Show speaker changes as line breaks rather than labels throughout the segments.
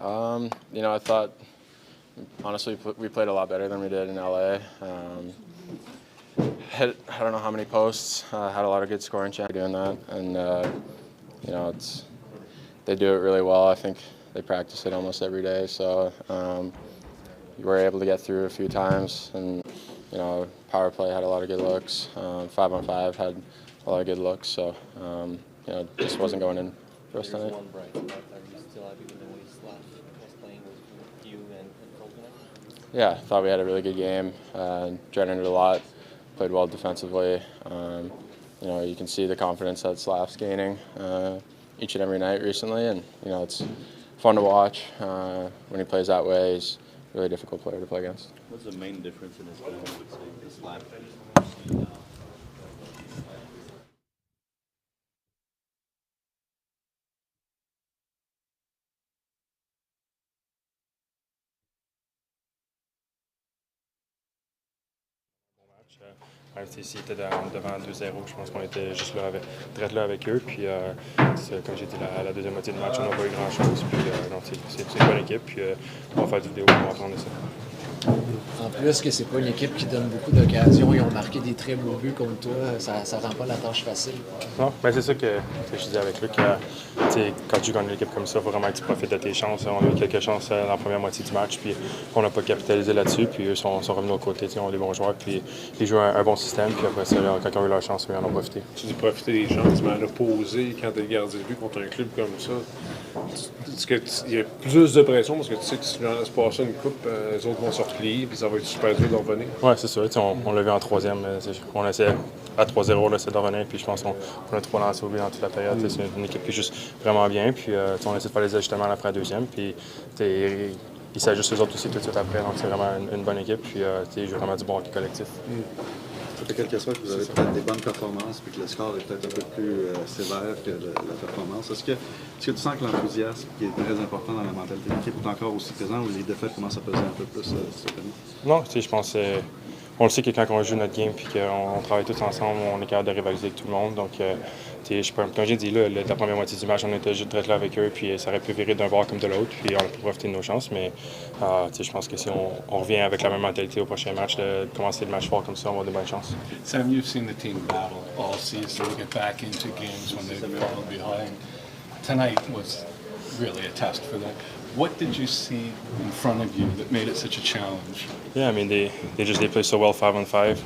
I thought, honestly, we played a lot better than we did in LA. Hit, I don't know how many posts, had a lot of good scoring chances doing that. And, they do it really well. I think they practice it almost every day. So we were able to get through a few times. And, power play had a lot of good looks. 5-on-5 had a lot of good looks. So, just wasn't going in for us tonight. Yeah, I thought we had a really good game. Dreaded it a lot. Played well defensively. You can see the confidence that Slav's gaining each and every night recently, and it's fun to watch. When he plays that way, he's a really difficult player to play against.
What's the main difference in his game, I would say, this Slav?
Même s'ils étaient devant 2-0, je pense qu'on était juste là avec eux. Puis, comme j'ai dit, la deuxième moitié du match, on n'a pas eu grand-chose. Puis, c'est une bonne équipe. Puis, on va faire du vidéo pour apprendre ça.
En plus que c'est pas une équipe qui donne beaucoup d'occasions, ils ont marqué des très beaux buts comme toi, ça rend pas la tâche facile.
Non, ben c'est ça que je disais avec Luc. Quand tu gagnes une équipe comme ça, il faut vraiment que tu profites de tes chances. On a eu quelques chances dans la première moitié du match, puis on n'a pas capitalisé là-dessus. Puis eux sont revenus au côté, ils ont des bons joueurs, puis ils jouent un bon système. Puis après ça, quand ils ont eu leur chance, ils en ont profité.
Tu dis profiter des chances, mais à l'opposé, quand tu es gardien de but contre un club comme ça, il y a plus de pression parce que tu sais que si tu laisses passer une coupe, les autres vont se replier, puis ça va être super dur de revenir.
Oui, c'est ça. On l'a vu en troisième. On essaie à 3-0 de revenir, puis je pense qu'on a 3 lancers au but dans toute la période. C'est une équipe qui est juste vraiment bien. Puis on essaie de faire les ajustements à la fin deuxième. Puis ils s'ajustent eux autres aussi tout de suite après. Donc c'est vraiment une bonne équipe. Puis ils jouent vraiment du bon hockey collectif.
Ça fait quelques fois que vous avez peut-être des bonnes performances puis que le score est peut-être un peu plus sévère que la performance. Est-ce que tu sens que l'enthousiasme, qui est très important dans la mentalité de l'équipe, est encore aussi présent ou les défaites commencent à peser un peu plus cette année?
Non, je pense on le sait que quand on joue notre game puis qu'on travaille tous ensemble, on est capable de rivaliser avec tout le monde. Donc, comme j'ai dit, là, la première moitié du match, on était juste là avec eux, puis ça aurait pu virer d'un bord comme de l'autre, puis on a pu profiter de nos chances. Mais je pense que si on revient avec la même mentalité au prochain match, de commencer le match fort comme ça, on va avoir de bonnes chances.
Sam, you've seen the team battle all season to get back into games when they've fallen behind. Tonight was really a test for them. What did you see in front of you that made it such a challenge?
Yeah, I mean, they played so well 5-on-5.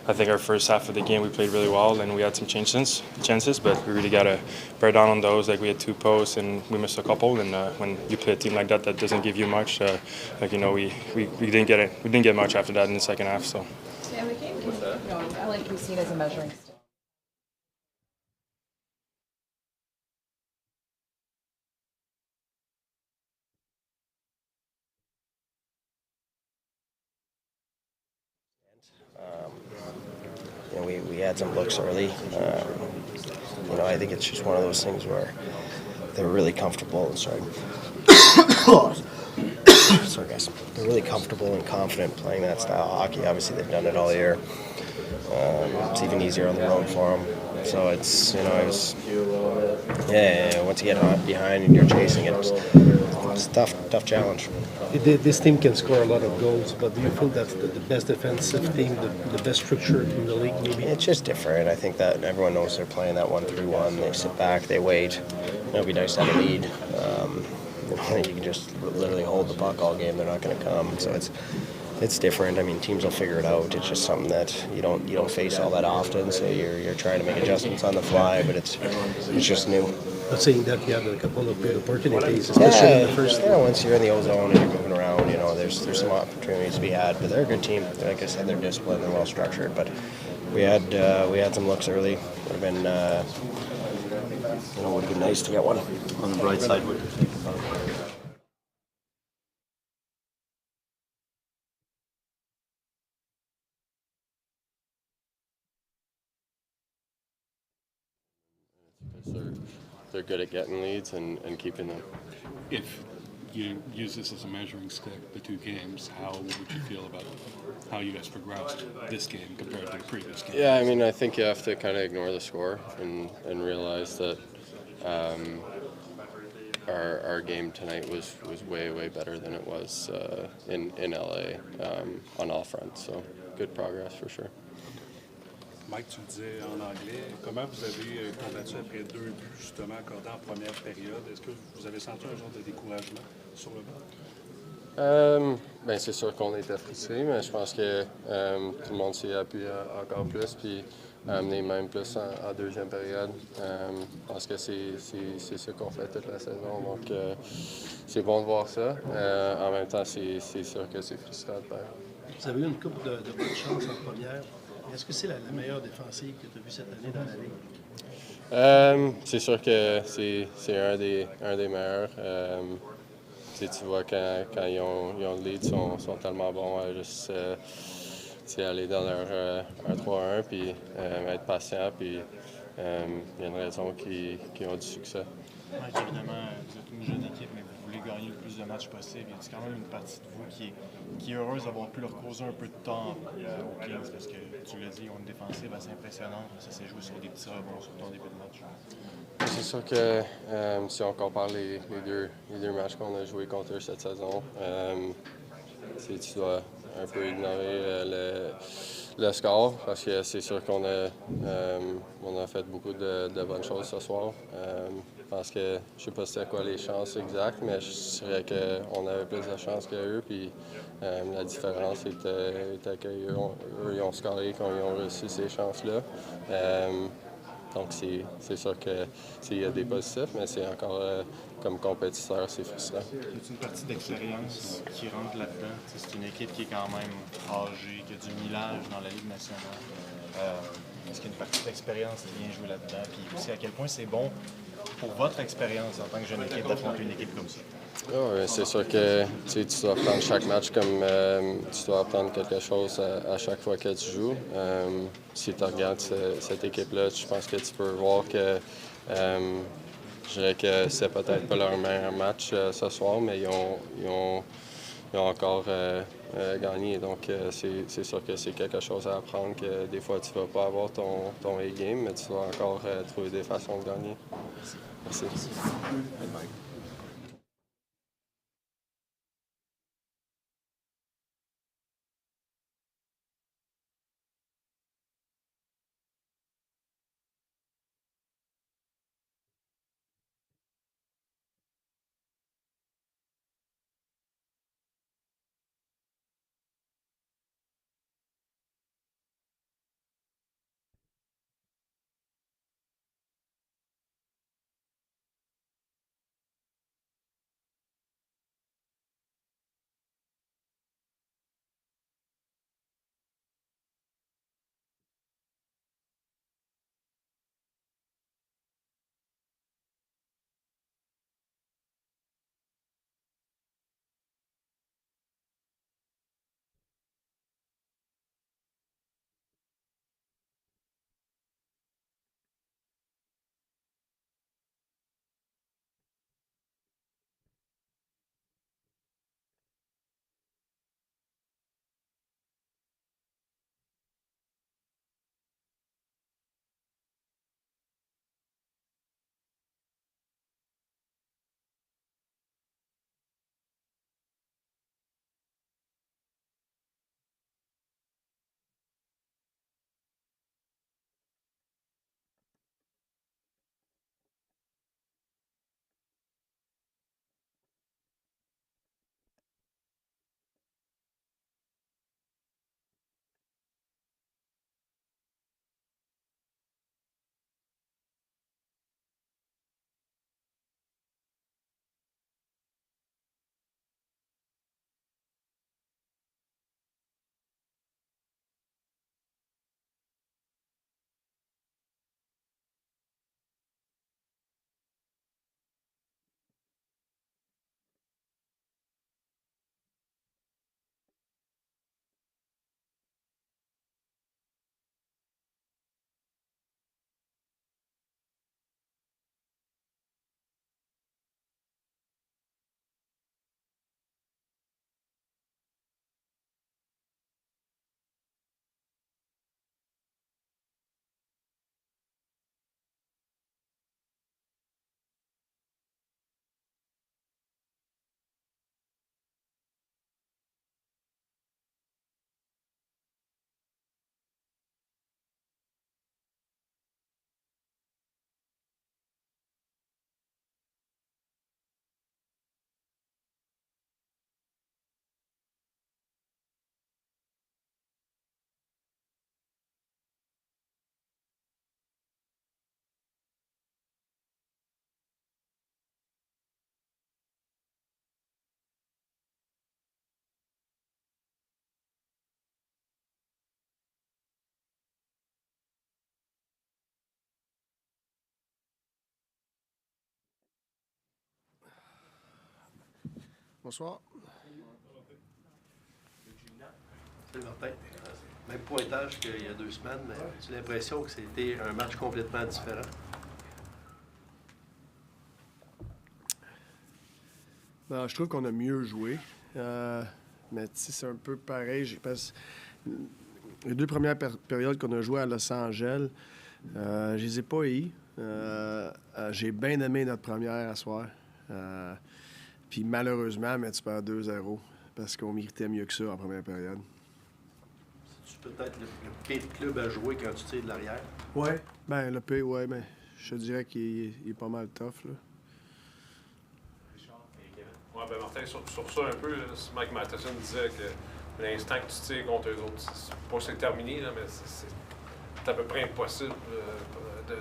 I think our first half of the game we played really well, and we had some chances, but we really got to bear down on those. Like we had 2 posts and we missed a couple. And when you play a team like that doesn't give you much, we didn't get it. We didn't get much after that in the second half. So.
Yeah, the game can be seen as a measuring stick.
We had some looks early. I think it's just one of those things where they're really comfortable. Sorry, guys. They're really comfortable and confident playing that style of hockey. Obviously, they've done it all year. It's even easier on the road for them. So it's once you get behind and you're chasing it, it's a tough challenge.
This team can score a lot of goals, but do you feel that's the best defensive team, the best structure in the league maybe?
It's just different. I think that everyone knows they're playing that 1-3-1. They sit back, they wait. It'll be nice to have a lead. You can just literally hold the puck all game. They're not going to come. So it's different. I mean, teams will figure it out. It's just something that you don't face all that often. So you're trying to make adjustments on the fly, but it's just new.
Not saying that you have a couple of good opportunities, especially in the first.
Yeah, once you're in the ozone and you're moving around, there's some opportunities to be had. But they're a good team. Like I said, they're disciplined, they're well structured. But we had some looks early. Would have been would have been nice to get one.
On the bright side, what do you think about it?
They're good at getting leads and keeping them.
If you use this as a measuring stick, the 2 games, how would you feel about how you guys progressed this game compared to the previous game?
Yeah, I mean, I think you have to kind of ignore the score and realize that our game tonight was way better than it was in LA on all fronts. So good progress for sure.
Mike, tu le disais en anglais. Comment vous avez combattu après 2 buts justement accordés en première période? Est-ce que vous avez senti un genre de découragement sur le banc?
Ben c'est sûr qu'on était frustrés, mais je pense que tout le monde s'est appuyé encore plus, puis amené même plus en deuxième période. Je pense que c'est ce qu'on fait toute la saison, donc c'est bon de voir ça. En même temps, c'est sûr que c'est frustrant de perdre.
Vous avez eu une coupe de bonne chance en première. Est-ce que c'est la meilleure défensive que tu as vue cette année dans la Ligue?
C'est sûr que c'est un des meilleurs. Tu vois, quand ils ont le lead, ils sont tellement bons à juste aller dans leur 1-3-1, puis être patient, puis il y a une raison qu'ils ont du succès.
Mike, évidemment, vous êtes une jeune équipe, mais vous voulez gagner le plus de matchs possible. Il y a quand même une partie de vous qui est heureuse d'avoir pu leur causer un peu de temps aux Kings, parce que tu l'as dit, ils ont une défensive assez impressionnante. Ça s'est joué sur des petits rebonds sur ton début de match.
C'est sûr que si on compare les deux matchs qu'on a joués contre eux cette saison, tu dois un peu ignorer le score, parce que c'est sûr qu'on a fait beaucoup de bonnes choses ce soir. Je pense que je sais pas c'était quoi les chances exactes, mais je dirais qu'on avait plus de chances qu'eux. Puis la différence était qu'eux ils ont scoré quand ils ont reçu ces chances-là. Donc c'est sûr qu'il y a des positifs, mais c'est encore comme compétiteur, c'est frustrant.
C'est une partie d'expérience qui rentre là-dedans. C'est une équipe qui est quand même âgée, qui a du millage dans la Ligue nationale. Est-ce qu'il y a une partie d'expérience qui vient jouer là-dedans? Puis aussi, à quel point c'est bon pour votre expérience en tant que jeune équipe d'affronter une équipe comme ça?
Oui, c'est sûr que tu dois prendre chaque match comme tu dois apprendre quelque chose à chaque fois que tu joues. Si tu regardes cette équipe-là, je pense que tu peux voir que je dirais que c'est peut-être pas leur meilleur match ce soir, mais ils ont encore gagné. Donc c'est sûr que c'est quelque chose à apprendre, que des fois tu vas pas avoir ton A-game, mais tu dois encore trouver des façons de gagner. Merci.
Bonsoir.
Salut Martin. Même pointage qu'il y a 2 semaines, mais j'ai l'impression que c'était un match complètement différent.
Ben, je trouve qu'on a mieux joué. Mais c'est un peu pareil. Je pense les 2 premières périodes qu'on a jouées à Los Angeles, je les ai pas eues. J'ai bien aimé notre première à soir. Puis malheureusement, mais tu perds 2-0 parce qu'on méritait mieux que ça en première période.
C'est peut-être le pire club à jouer quand tu tires de l'arrière?
Oui. Ben le pire, oui, mais je te dirais qu'il est pas mal tough, là.
Oui, ben Martin, sur ça un peu, Mike Matheson disait que l'instant que tu tires contre eux autres, c'est pas que c'est terminé, là, mais c'est à peu près impossible de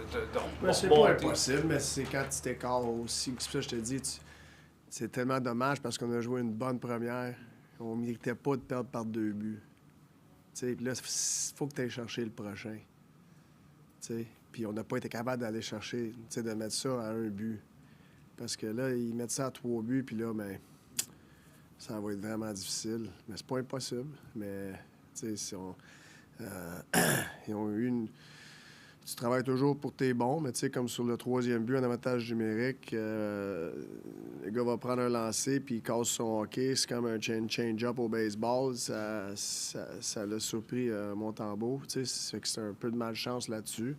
c'est pas impossible, mais c'est quand tu t'écartes aussi. C'est ça, je te dis, c'est tellement dommage parce qu'on a joué une bonne première. On méritait pas de perdre par 2 buts. T'sais, là, il faut que tu ailles chercher le prochain. Puis on n'a pas été capable d'aller chercher, de mettre ça à 1 but. Parce que là, ils mettent ça à 3 buts, puis là, ben, ça va être vraiment difficile. Mais c'est pas impossible. Mais, tu sais, ils ont eu une... Tu travailles toujours pour tes bons, mais tu sais, comme sur le 3e but, en avantage numérique, le gars va prendre un lancer, puis il casse son hockey. C'est comme un change-up au baseball. Ça l'a surpris Montembeault. Tu sais, c'est un peu de malchance là-dessus.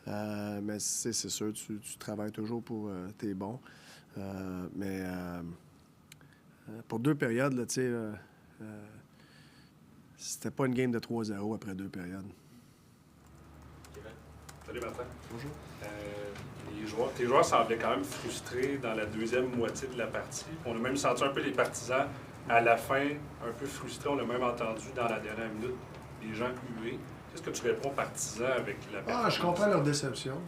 Mais c'est sûr, tu travailles toujours pour tes bons. Mais pour 2 périodes, là, tu sais, c'était pas une game de 3-0 après 2 périodes.
Salut Martin.
Bonjour.
Tes joueurs semblaient quand même frustrés dans la 2e moitié de la partie. On a même senti un peu les partisans à la fin, un peu frustrés. On l'a même entendu dans la dernière minute, les gens huer. Qu'est-ce que tu réponds aux partisans avec la performance?
Je comprends leur déception.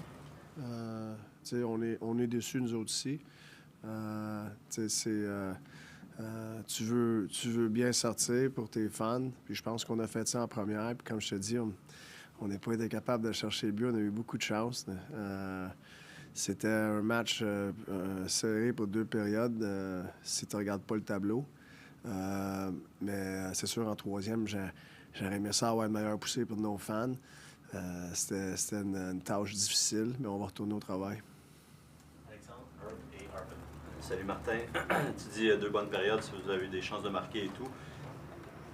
On est déçus, nous autres aussi. Tu veux bien sortir pour tes fans. Puis je pense qu'on a fait ça en première. Puis comme je te dis, on n'a pas été capable de chercher le but. On a eu beaucoup de chance. C'était un match serré pour 2 périodes si tu ne regardes pas le tableau. Mais c'est sûr, en 3e, j'aurais aimé ça avoir une meilleure poussée pour nos fans. C'était une tâche difficile, mais on va retourner au travail.
Alexandre, Herb et Arvin. Salut Martin. Tu dis 2 bonnes périodes, si vous avez eu des chances de marquer et tout.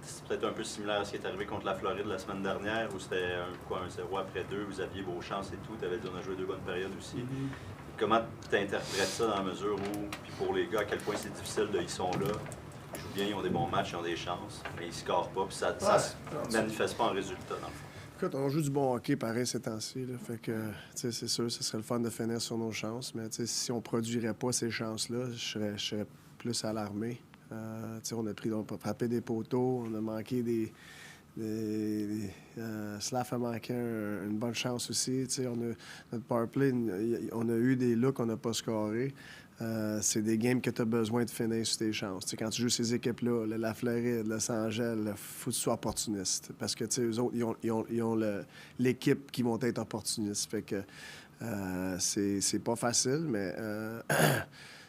C'est peut-être un peu similaire à ce qui est arrivé contre la Floride la semaine dernière, où c'était un 0 après 2, vous aviez vos chances et tout. Tu avais dit on a joué 2 bonnes périodes aussi. Comment tu interprètes ça dans la mesure où, puis pour les gars, à quel point c'est difficile ils sont là, ils jouent bien, ils ont des bons matchs, ils ont des chances, mais ils ne scorent pas, puis ça ne manifeste pas en résultat dans le fond.
Écoute, on joue du bon hockey pareil ces temps-ci. Fait que, c'est sûr, ce serait le fun de finir sur nos chances, mais si on ne produirait pas ces chances-là, je serais plus alarmé. On a frappé des poteaux, on a manqué Slav a manqué une bonne chance aussi. Notre powerplay, on a eu des looks qu'on n'a pas scorés. C'est des games que tu as besoin de finir sur tes chances. Quand tu joues ces équipes-là, la Floride, Los Angeles, il faut que tu sois opportuniste. Parce que eux autres, ils ont l'équipe qui vont être opportunistes. Fait que c'est pas facile, mais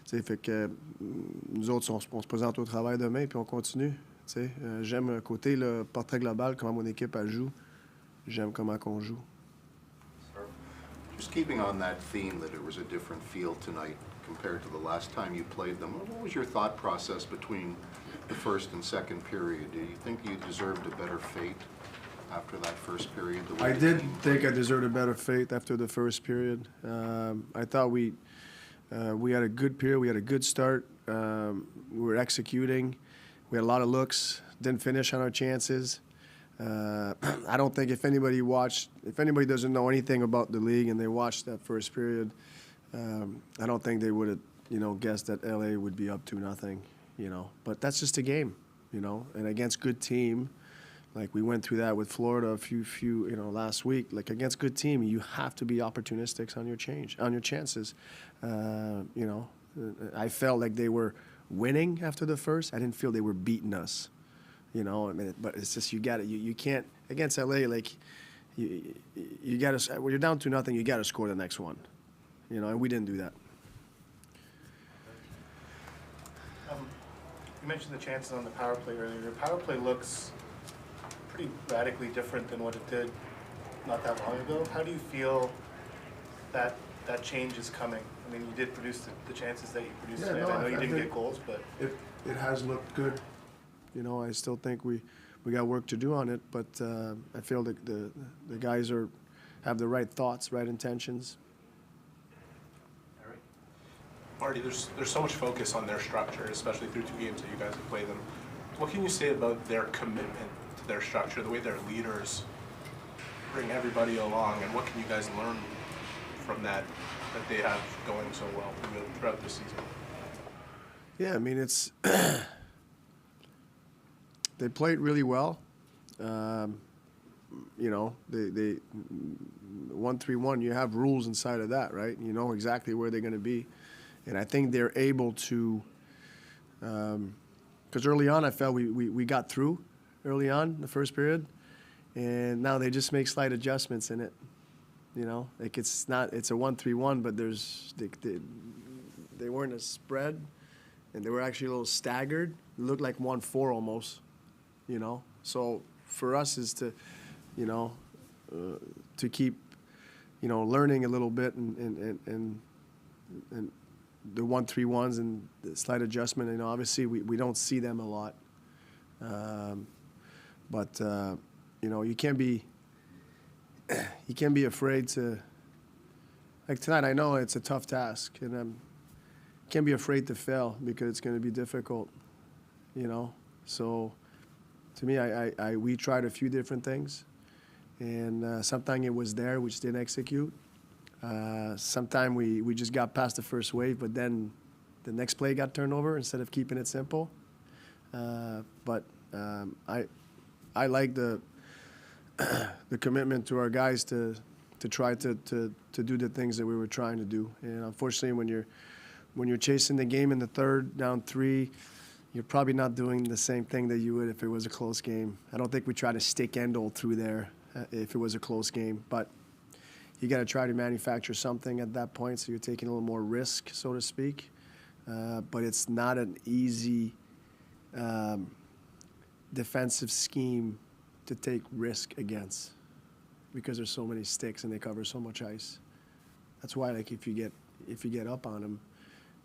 fait que nous autres, on se présente au travail demain puis on continue. J'aime un côté le portrait global, comment mon équipe elle joue. J'aime comment qu'on joue.
Just keeping on that theme that it was a different feel tonight compared to the last time you played them, what was your thought process between the first and second period? Do you think you deserved a better fate after that first period?
I did think I deserved a better fate after the first period. I thought we had a good period. We had a good start. We were executing. We had a lot of looks. Didn't finish on our chances. I don't think if anybody doesn't know anything about the league and they watched that first period, I don't think they would have, guessed that LA would be up 2-0, But that's just a game, and against good team. Like we went through that with Florida a few last week. Like against good team, you have to be opportunistic on your chances. I felt like they were winning after the first. I didn't feel they were beating us. But it's just you can't against LA. Like you got to when you're down 2-0, you got to score the next one. And we didn't do that.
You mentioned the chances on the power play earlier. Your power play looks pretty radically different than what it did not that long ago. How do you feel that change is coming? I mean, you did produce the chances that you produced today. I know you didn't get goals, but
it has looked good. You know, I still think we got work to do on it, but I feel that the guys have the right thoughts, right intentions.
Marty, there's so much focus on their structure, especially through 2 games that you guys have played them. What can you say about their commitment to their structure, the way their leaders bring everybody along, and what can you guys learn from that they have going so well throughout this season?
Yeah, I mean, it's they played really well. You know, they 1-3-1. You have rules inside of that, right? You know exactly where they're going to be. And I think they're able to, because early on I felt we got through early on the first period, and now they just make slight adjustments in it. You know, like it's a 1-3-1, but they weren't as spread, and they were actually a little staggered. It looked like 1-4 almost, you know. So for us is to, you know, to keep, you know, learning a little bit and the 1-3-1s and the slight adjustment. You know, obviously we don't see them a lot, but you know, you can't be afraid to. Like tonight, I know it's a tough task, and you can't be afraid to fail because it's going to be difficult. You know, so to me, we tried a few different things, and sometimes it was there, we just didn't execute. Sometimes we just got past the first wave, but then the next play got turned over instead of keeping it simple. But I like the commitment to our guys to try to do the things that we were trying to do. And unfortunately, when you're chasing the game in the third, down 3, you're probably not doing the same thing that you would if it was a close game. I don't think we try to stick Endel through there if it was a close game, but you got to try to manufacture something at that point, so you're taking a little more risk, so to speak. But it's not an easy defensive scheme to take risk against because there's so many sticks and they cover so much ice. That's why, like, if you get up on them,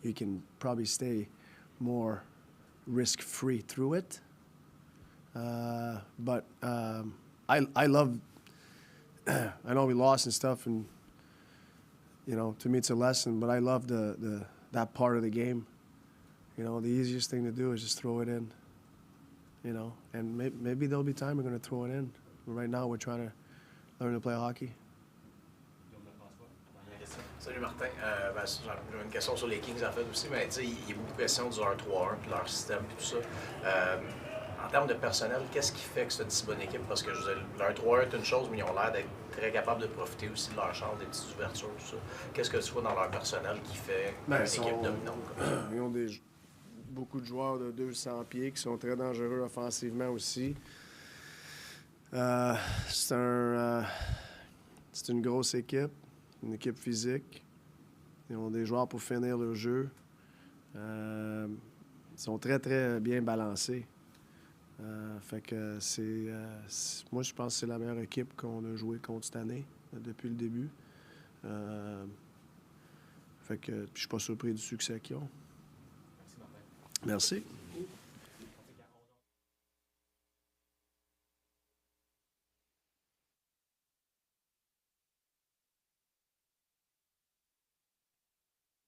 you can probably stay more risk-free through it. But I love. I know we lost and stuff, and you know, to me it's a lesson. But I love that part of the game. You know, the easiest thing to do is just throw it in. You know, and maybe there'll be time we're going to throw it in. But right now, we're trying to learn to play hockey.
Salut Martin. J'ai une question sur les Kings en fait aussi, mais tu sais, il y a beaucoup de pression du 1-3-1 puis leur système et tout ça. En termes de personnel, qu'est-ce qui fait que c'est une si bonne équipe? Parce que je veux dire, leur 3-1 est une chose, mais ils ont l'air d'être très capables de profiter aussi de leur chance, des petites ouvertures, tout ça. Qu'est-ce que tu vois dans leur personnel qui fait une équipe dominante comme ça?
Ils ont beaucoup de joueurs de 200 pieds qui sont très dangereux offensivement aussi. C'est une grosse équipe, une équipe physique. Ils ont des joueurs pour finir leur jeu. Ils sont très, très bien balancés. Fait que moi, je pense que c'est la meilleure équipe qu'on a jouée contre cette année, depuis le début. Fait que je suis pas surpris du succès qu'ils ont. Merci.